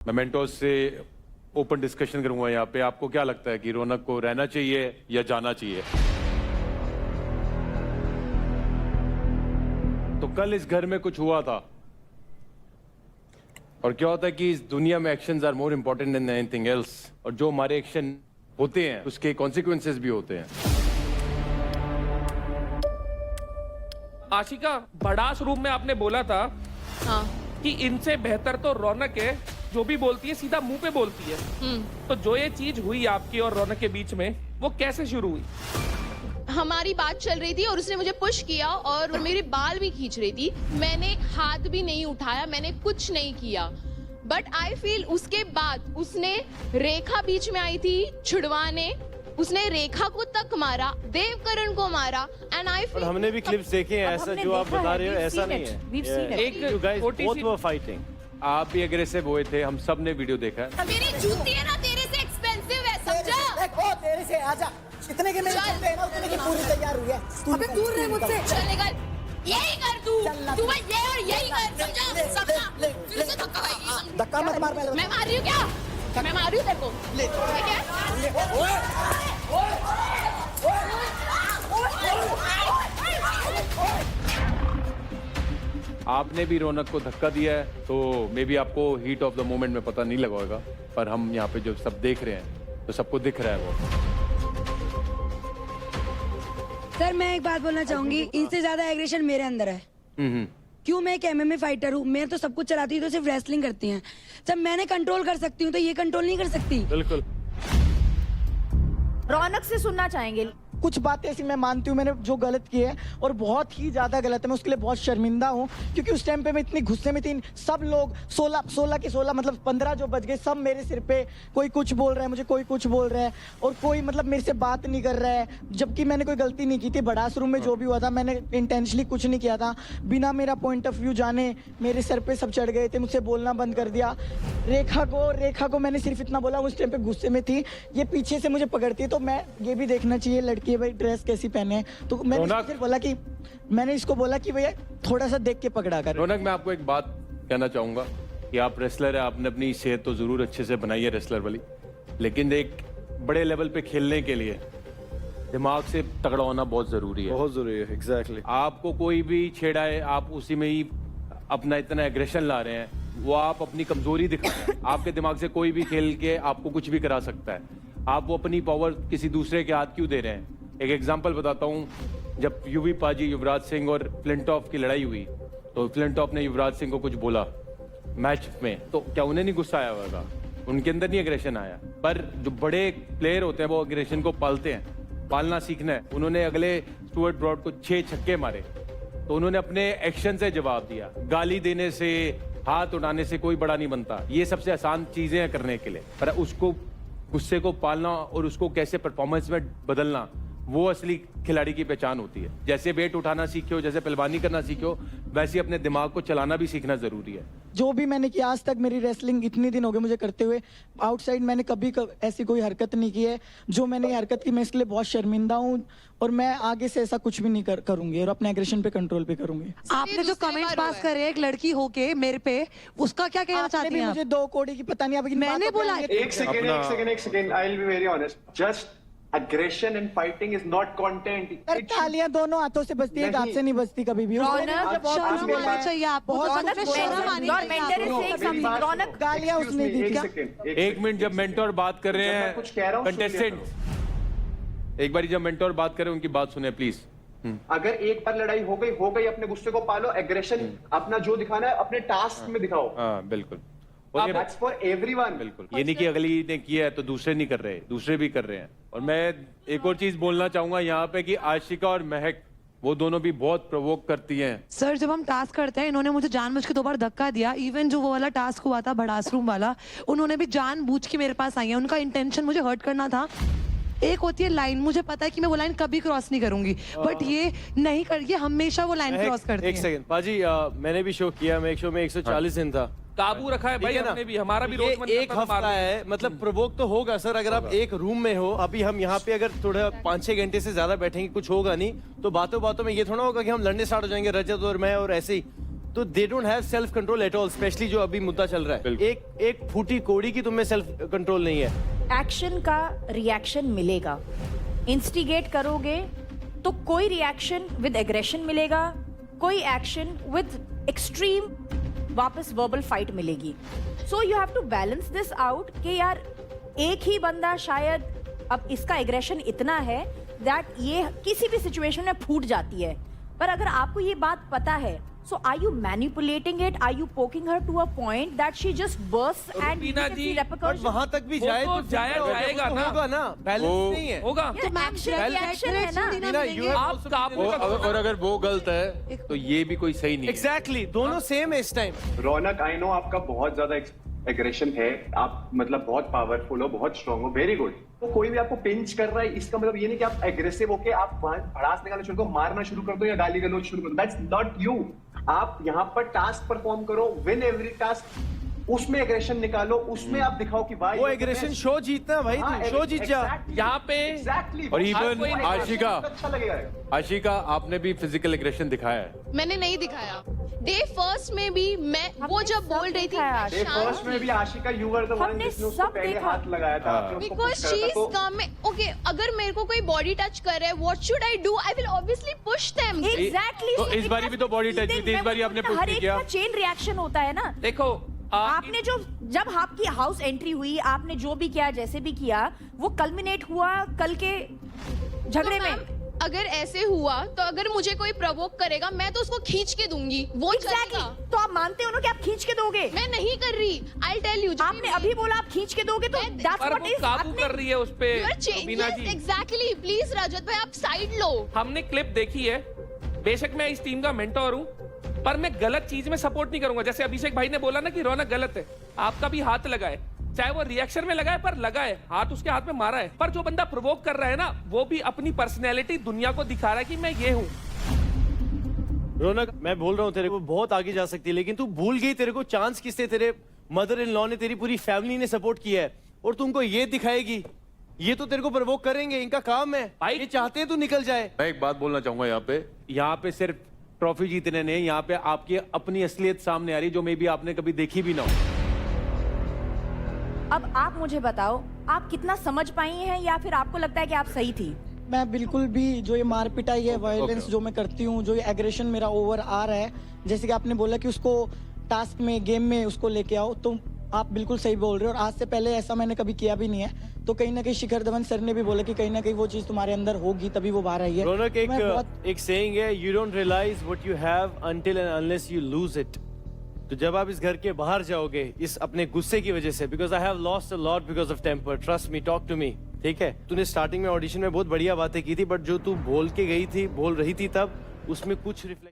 मैं मेंटोर्स से open discussion करूंगा यहाँ पे। आपको क्या लगता है कि रौनक को रहना चाहिए या जाना चाहिए? तो कल इस घर में कुछ हुआ था, और क्या होता है कि इस दुनिया में actions are more important than anything else, और जो हमारे एक्शन होते हैं उसके कॉन्सिक्वेंसेस भी होते हैं। आशिका, बड़ास रूम में आपने बोला था हाँ। कि इनसे बेहतर तो रौनक है, जो भी बोलती है सीधा मुंह पे बोलती है। तो जो ये चीज हुई आपकी और रौनक के बीच में, वो कैसे शुरू हुई? हमारी बात चल रही थी और उसने मुझे पुश किया और मेरे बाल भी खींच रही थी। मैंने हाथ भी नहीं उठाया, मैंने कुछ नहीं किया। बट आई फील उसके बाद उसने रेखा बीच में आई थी छुड़वाने, उसने रेखा को तक मारा, देवकरण को मारा, एंड आई फील हमने भी क्लिप्स देखे हैं, ऐसा जो आप बता रहे हो ऐसा नहीं है। एक छोटी सी फाइटिंग, आप भी अग्रेसिव हुए थे, हम सब ने वीडियो देखा है। मेरी जूती है ना तेरे से एक्सपेंसिव है, समझा? देखो तेरे से आजा, इतने के मेरे जूते हैं ना, उतने की पूरी तैयार हुई है। अबे दूर रह मुझसे। चल निकल, यही कर तू बस ये और यही कर, समझा? समझा? फिर से धक्का खाएगी। धक्का मत मार पहले। मैं मार रही हूँ क्या? मैं मार रही हूँ तेरे को, ठीक है? आपने भी रौनक को धक्का दिया है, तो मे बी आपको हीट ऑफ द मोमेंट में पता नहीं लगा होगा, पर हम यहाँ पे जो सब देख रहे हैं तो सबको दिख रहा है वो। सर मैं एक बात बोलना चाहूंगी, इनसे ज्यादा एग्रेशन मेरे अंदर है। क्यों? मैं एक एमएमए फाइटर हूँ, मैं तो सब कुछ चलाती हूँ, तो सिर्फ रेसलिंग करती हैं। जब मैंने कंट्रोल कर सकती हूँ तो ये कंट्रोल नहीं कर सकती। बिल्कुल। रौनक से सुनना चाहेंगे। कुछ बातें ऐसी मैं मानती हूँ मैंने जो गलत की है, और बहुत ही ज्यादा गलत है, मैं उसके लिए बहुत शर्मिंदा हूँ। क्योंकि उस टाइम पे मैं इतनी गुस्से में थी, सब लोग 16 के 16 मतलब 15 जो बज गए, सब मेरे सिर पे, कोई कुछ बोल रहा है मुझे, कोई कुछ बोल रहा है, और कोई मतलब मेरे से बात नहीं कर रहा है, जबकि मैंने कोई गलती नहीं की थी। बड़ास रूम में जो भी हुआ था, मैंने इंटेंशनली कुछ नहीं किया था। बिना मेरा पॉइंट ऑफ व्यू जाने मेरे सर पे सब चढ़ गए थे, मुझसे बोलना बंद कर दिया। रेखा को मैंने सिर्फ इतना बोला, उस टाइम पे गुस्से में थी, ये पीछे से मुझे पकड़ती है, तो मैं ये भी देखना चाहिए लड़की है भाई, ड्रेस कैसी पहने। तो मैंने इसको बोला कि भैया थोड़ा सा देख के पकड़ा कर। रौनक, मैं आपको एक बात कहना चाहूंगा कि आप रेसलर है, आपने अपनी सेहत तो जरूर अच्छे से बनाई है रेसलर वाली, लेकिन एक बड़े लेवल पे खेलने के लिए दिमाग से तगड़ा होना बहुत जरूरी है। बहुत जरूरी है। एग्जैक्टली। आपको कोई भी छेड़ा है, आप उसी में ही अपना इतना एग्रेशन ला रहे हैं, वो आप अपनी कमजोरी दिखा रहे हैं। आपके दिमाग से कोई भी खेल के आपको कुछ भी करा सकता है। आप वो अपनी पावर किसी दूसरे के हाथ क्यों दे रहे हैं? एक एग्जांपल बताता हूँ, जब यूवी पाजी, युवराज सिंह और फ्लिंटॉफ की लड़ाई हुई, तो फ्लिंटॉफ ने युवराज सिंह को कुछ बोला मैच में, तो क्या उन्हें नहीं गुस्सा आया होगा? उनके अंदर नहीं एग्रेशन आया? पर जो बड़े प्लेयर होते हैं वो एग्रेशन को पालते हैं, पालना सीखना है। उन्होंने अगले स्टुअर्ट ब्रॉड को 6 छक्के मारे, तो उन्होंने अपने एक्शन से जवाब दिया। गाली देने से, हाथ उठाने से कोई बड़ा नहीं बनता। ये सबसे आसान चीजें हैं करने के लिए, पर उसको गुस्से को पालना और उसको कैसे परफॉर्मेंस में बदलना, वो असली खिलाड़ी की पहचान होती है। जैसे वेट उठाना सीखे हो, जैसे पहलवानी करना सीखे हो, वैसे अपने दिमाग को चलाना भी सीखना जरूरी है। जो भी मैंने किया आज तक, मेरी रेसलिंग इतने दिन हो गए मुझे करते हुए, आउटसाइड मैंने कभी ऐसी कोई हरकत नहीं की है। जो मैंने ये हरकत की, मैं इसके लिए बहुत शर्मिंदा हूँ, और मैं आगे से ऐसा कुछ भी नहीं करूंगी, और अपने एग्रेशन पे कंट्रोल पे करूंगी। आपने जो कमेंट्स पास करे एक लड़की होके मेरे पे, उसका क्या कहना चाहती हैं? मुझे 2 कोड़ी की पता नहीं, अब मैंने बोला एक second, I will be very honest, just aggression and fighting is not content. तालियां दोनों हाथों से बजती है, एक हाथ से नहीं बजती कभी भी। शर्म बोलना चाहिए आपको, शर्म आनी चाहिए। रौनक, गालियां उसने दी क्या? एक मिनट, जब मेंटोर बात कर रहे हैं, कुछ कह रहा हूं, कंटेस्टेंट एक बारी जब मेंटोर बात कर रहे हैं उनकी बात सुने प्लीज। अगर एक बार लड़ाई हो गई, अपने गुस्से को पालो, एग्रेशन अपना जो दिखाना है अपने टास्क में दिखाओ। हाँ बिल्कुल, That's for everyone. बिल्कुल। ये नहीं कि अगली ने किया है तो दूसरे नहीं कर रहे, दूसरे भी कर रहे हैं। और मैं एक और चीज बोलना चाहूंगा यहाँ पे कि आशिका और महक, वो दोनों भी बहुत प्रोवोक करती हैं। सर जब हम टास्क करते हैं, इन्होंने मुझे जानबूझ के 2 बार धक्का दिया। इवन जो वो वाला टास्क हुआ था भड़ास रूम वाला, उन्होंने भी जानबूझ के मेरे पास आई है। उनका इंटेंशन मुझे हर्ट करना था। एक होती है लाइन, मुझे पता है कि मैं वो लाइन कभी क्रॉस नहीं करूंगी, बट ये नहीं कर, ये हमेशा वो लाइन क्रॉस करती है। एक सेकंड पाजी, मैंने भी शो किया, मैं एक शो में 140 दिन था। काबू रखा है भाई हमने भी, हमारा भी रोज मन एक करता था हफ्ता मारने। है, मतलब प्रोवोक तो होगा सर। अगर आप एक रूम में हो, अभी हम यहाँ पे अगर थोड़ा 5-6 घंटे से ज्यादा बैठेंगे, कुछ होगा नहीं, तो बातों बातों में ये थोड़ा होगा कि हम लड़ने स्टार्ट हो जाएंगे, रजत और मैं, और ऐसे ही तो they don't have self control at all, specially जो अभी मुद्दा चल रहा है। बिल्कुल। एक फूटी कोड़ी की तुम्हें सेल्फ कंट्रोल नहीं है। एक्शन का रिएक्शन मिलेगा, इंस्टिगेट करोगे तो कोई रिएक्शन विद एग्रेशन मिलेगा, कोई एक्शन विद एक्सट्रीम वापस वर्बल फाइट मिलेगी। So you have to balance this out कि यार एक ही बंदा शायद अब इसका एग्रेशन इतना है दैट ये किसी भी सिचुएशन में फूट जाती है, पर अगर आपको ये बात पता है, so are you manipulating it? Are you poking her to a point that she just bursts and you Rubina can ji, see but repercussions? वहां तक भी वो जाए तो जाएगा ना। होगा ना, बैलेंस नहीं है। होगा। ये action reaction है ना। मीना, you have आप also काबू been- का- और अगर वो गलत है तो ये भी कोई सही नहीं है। एग्जैक्टली, दोनों सेम है इस टाइम। रौनक, आई नो आपका बहुत ज्यादा एग्रेशन है, आप मतलब बहुत पावरफुल हो, बहुत स्ट्रांग हो, वेरी गुड। तो कोई भी आपको पिंच कर रहा है, इसका मतलब ये नहीं कि आप एग्रेसिव होके आप भड़ास निकालना शुरू करो, मारना शुरू कर दो या गाली गलौज शुरू कर दो। That's not you. आप यहाँ पर टास्क परफॉर्म करो, विन एवरी टास्क, उसमें एग्रेशन निकालो, उसमें आप दिखाओ कि भाई वो एग्रेशन शो जीतना है भाई, हाँ, तू शो जीत जा। यहाँ पे एग्जैक्टली। और even आशिका, अच्छा लगेगा। आशिका आपने भी फिजिकल एग्रेशन दिखाया है। मैंने नहीं दिखाया। डे फर्स्ट में भी मैं वो जब बोल रही थी दिखाया। मैं डे फर्स्ट में भी Ashika, you were the one हमने जिसने उसको सब पहले देखा। हाथ लगाया था, आपने उसको बिकॉज push शी करा इज था, तो कमिंग। ओके, अगर मेरे को कोई बॉडी टच कर रहा है, what should I do? I will obviously push them. Exactly. तो इस बारी भी तो body touch हुई थी, इस बारी आपने push हर नहीं एक किया। का चेन रिएक्शन होता है ना। देखो आपने जो जब आपकी हाउस एंट्री हुई, आपने जो भी किया, जैसे भी किया, वो कल्मिनेट हुआ कल के झगड़े तो में। मैम, अगर ऐसे हुआ तो अगर मुझे कोई प्रवोक करेगा मैं तो उसको खींच के दूंगी, वो Exactly. चलेगा। तो आप मानते हो ना कि आप खींच के दोगे? मैं नहीं कर रही। आई टेल यू, आपने अभी बोला आप खींच के दोगे, तो that's पर what वो is काबू कर रही है उस पे। रुबीना जी, एग्जैक्टली। प्लीज रजत भाई, आप साइड लो। हमने क्लिप देखी है, बेशक मैं इस टीम का मेंटोर हूँ, पर मैं गलत चीज में सपोर्ट नहीं करूंगा। जैसे अभिषेक भाई ने बोला ना कि रौनक गलत है, आपका भी हाथ लगा है, चाहे वो रिएक्शन में लगा है, पर लगा है, हाथ उसके हाथ में मारा है। पर जो बंदा प्रोवोक कर रहा है ना, वो भी अपनी पर्सनैलिटी दुनिया को दिखा रहा है कि मैं ये हूँ। रौनक, मैं बोल रहा हूँ तेरे को बहुत आगे जा सकती है, लेकिन तू भूल गई तेरे को चांस किससे, तेरे मदर इन लॉ ने, तेरी पूरी फैमिली ने सपोर्ट किया है, और तुमको ये दिखाएगी। ये तो तेरे को प्रवोक करेंगे, इनका काम है भाई, ये चाहते हैं तू निकल जाए। मैं एक बात बोलना चाहूंगा यहाँ पे सिर्फ ट्रॉफी जीतने नहीं, यहाँ पे आपकी अपनी असलियत सामने आ रही, जो मे बी आपने कभी देखी भी ना हो। अब आप मुझे बताओ, आप कितना समझ पाई हैं, या फिर आपको लगता है कि आप सही थी? मैं बिल्कुल भी जो ये मार पिटाई है, वायलेंस जो मैं करती हूँ, जो ये एग्रेशन मेरा ओवर आ रहा है, जैसे कि आपने बोला कि उसको टास्क में, गेम में उसको लेके आओ, तो आप बिल्कुल सही बोल रहे हो। और आज से पहले ऐसा मैंने कभी किया भी नहीं है। तो कहीं ना कहीं शिखर धवन सर ने भी बोला कि कहीं ना कहीं वो चीज तुम्हारे अंदर होगी, तभी वो बाहर आई है। रौनक, मैं बहुत एक सेइंग है, you don't realise what you have until and unless you lose it. तो जब आप इस घर के बाहर जाओगे इस अपने गुस्से की वजह से, because I have lost a lot because of temper, trust me, talk to me, ठीक है? तूने स्टार्टिंग में ऑडिशन में बहुत बढ़िया बातें की थी, बट जो तू बोल के गई थी, बोल रही थी तब, उसमें कुछ रिफ्लेक्ट